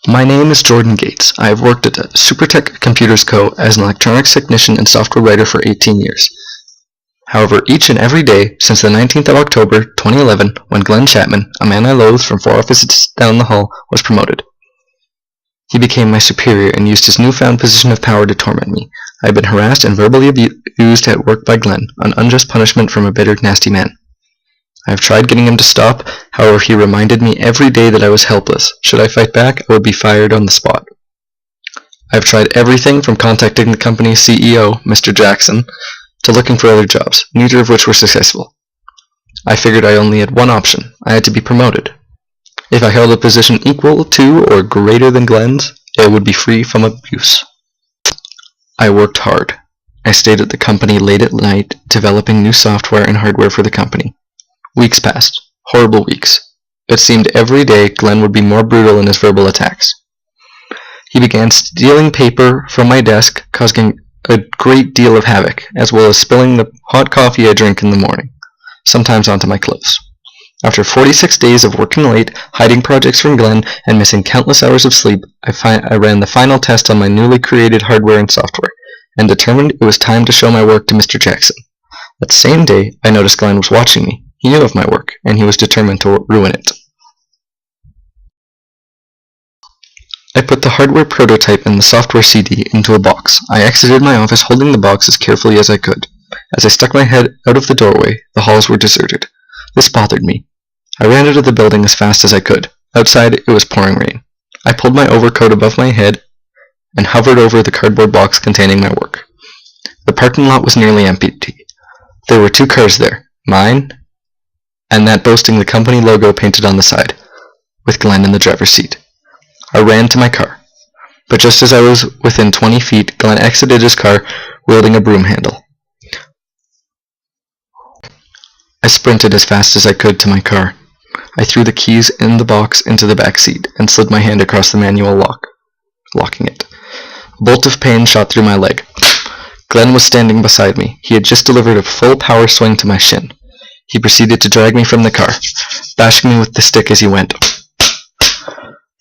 My name is Jordan Gates. I have worked at Supertech Computers Co. as an electronics technician and software writer for 18 years. However, each and every day since the 19th of October 2011, when Glenn Chapman, a man I loathed from 4 offices down the hall, was promoted. He became my superior and used his newfound position of power to torment me. I have been harassed and verbally abused at work by Glenn, an unjust punishment from a bitter, nasty man. I have tried getting him to stop, however he reminded me every day that I was helpless. Should I fight back, I would be fired on the spot. I have tried everything from contacting the company's CEO, Mr. Jackson, to looking for other jobs, neither of which were successful. I figured I only had one option. I had to be promoted. If I held a position equal to or greater than Glenn's, it would be free from abuse. I worked hard. I stayed at the company late at night, developing new software and hardware for the company. Weeks passed. Horrible weeks. It seemed every day Glenn would be more brutal in his verbal attacks. He began stealing paper from my desk, causing a great deal of havoc, as well as spilling the hot coffee I drink in the morning, sometimes onto my clothes. After 46 days of working late, hiding projects from Glenn, and missing countless hours of sleep, I ran the final test on my newly created hardware and software, and determined it was time to show my work to Mr. Jackson. That same day, I noticed Glenn was watching me. He knew of my work, and he was determined to ruin it. I put the hardware prototype and the software CD into a box. I exited my office holding the box as carefully as I could. As I stuck my head out of the doorway, the halls were deserted. This bothered me. I ran out of the building as fast as I could. Outside, it was pouring rain. I pulled my overcoat above my head and hovered over the cardboard box containing my work. The parking lot was nearly empty. There were 2 cars there, mine and that boasting the company logo painted on the side, with Glenn in the driver's seat. I ran to my car, but just as I was within 20 feet, Glenn exited his car, wielding a broom handle. I sprinted as fast as I could to my car. I threw the keys in the box into the back seat, and slid my hand across the manual lock, locking it. A bolt of pain shot through my leg. Glenn was standing beside me. He had just delivered a full power swing to my shin. He proceeded to drag me from the car, bashing me with the stick as he went.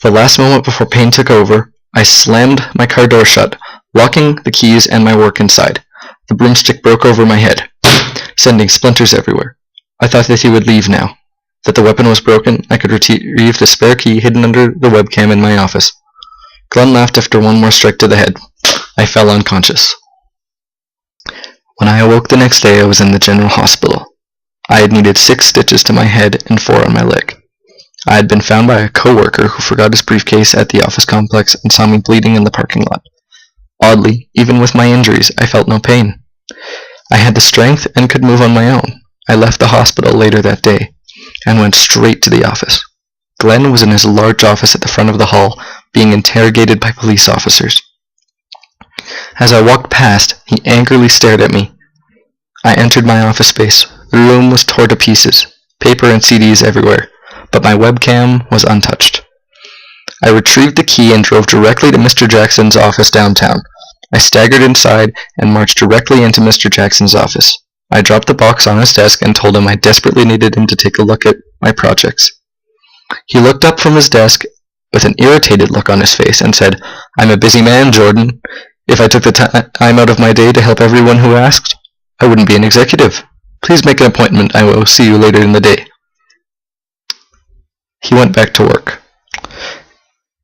The last moment before pain took over, I slammed my car door shut, locking the keys and my work inside. The broomstick broke over my head, sending splinters everywhere. I thought that he would leave now. That the weapon was broken, I could retrieve the spare key hidden under the webcam in my office. Glenn laughed after one more strike to the head. I fell unconscious. When I awoke the next day, I was in the general hospital. I had needed 6 stitches to my head and 4 on my leg. I had been found by a co-worker who forgot his briefcase at the office complex and saw me bleeding in the parking lot. Oddly, even with my injuries, I felt no pain. I had the strength and could move on my own. I left the hospital later that day and went straight to the office. Glenn was in his large office at the front of the hall, being interrogated by police officers. As I walked past, he angrily stared at me. I entered my office space. The room was torn to pieces, paper and CDs everywhere, but my webcam was untouched. I retrieved the key and drove directly to Mr. Jackson's office downtown. I staggered inside and marched directly into Mr. Jackson's office. I dropped the box on his desk and told him I desperately needed him to take a look at my projects. He looked up from his desk with an irritated look on his face and said, "I'm a busy man, Jordan. If I took the time out of my day to help everyone who asked, I wouldn't be an executive. Please make an appointment. I will see you later in the day." He went back to work.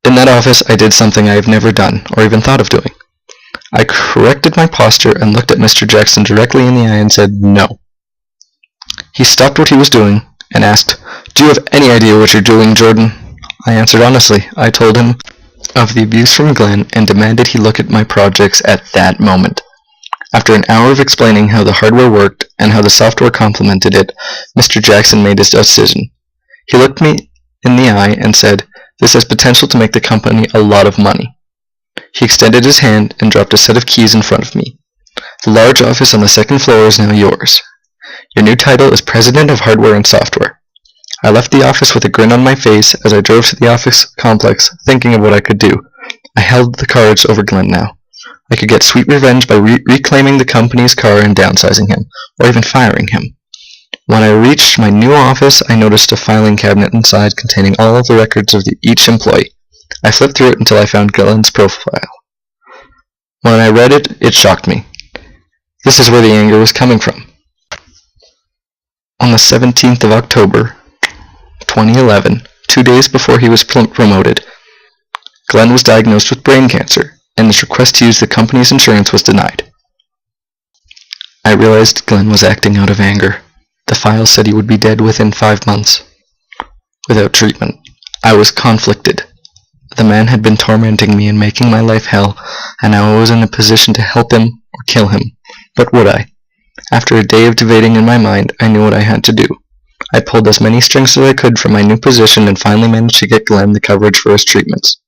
In that office, I did something I have never done, or even thought of doing. I corrected my posture and looked at Mr. Jackson directly in the eye and said, "No." He stopped what he was doing and asked, "Do you have any idea what you're doing, Jordan?" I answered honestly. I told him of the abuse from Glenn and demanded he look at my projects at that moment. After an hour of explaining how the hardware worked and how the software complemented it, Mr. Jackson made his decision. He looked me in the eye and said, "This has potential to make the company a lot of money." He extended his hand and dropped a set of keys in front of me. "The large office on the 2nd floor is now yours. Your new title is President of Hardware and Software." I left the office with a grin on my face as I drove to the office complex, thinking of what I could do. I held the cards over Glenn now. I could get sweet revenge by reclaiming the company's car and downsizing him, or even firing him. When I reached my new office, I noticed a filing cabinet inside containing all of the records of each employee. I flipped through it until I found Glenn's profile. When I read it, it shocked me. This is where the anger was coming from. On the 17th of October, 2011, 2 days before he was promoted, Glenn was diagnosed with brain cancer, and his request to use the company's insurance was denied. I realized Glenn was acting out of anger. The file said he would be dead within 5 months. Without treatment, I was conflicted. The man had been tormenting me and making my life hell, and now I was in a position to help him or kill him. But would I? After a day of debating in my mind, I knew what I had to do. I pulled as many strings as I could from my new position and finally managed to get Glenn the coverage for his treatments.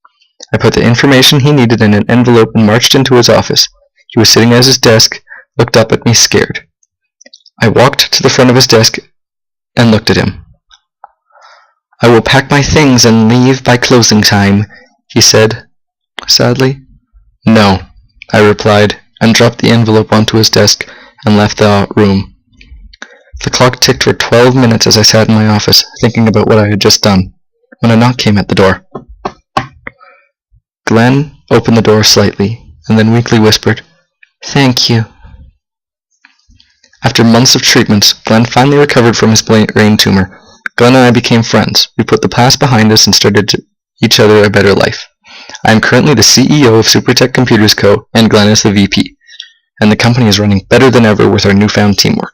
I put the information he needed in an envelope and marched into his office. He was sitting at his desk, looked up at me scared. I walked to the front of his desk and looked at him. "I will pack my things and leave by closing time," he said, sadly. "No," I replied, and dropped the envelope onto his desk and left the room. The clock ticked for 12 minutes as I sat in my office, thinking about what I had just done, when a knock came at the door. Glenn opened the door slightly, and then weakly whispered, "Thank you." After months of treatments, Glenn finally recovered from his brain tumor. Glenn and I became friends. We put the past behind us and started each other a better life. I am currently the CEO of Supertech Computers Co., and Glenn is the VP, and the company is running better than ever with our newfound teamwork.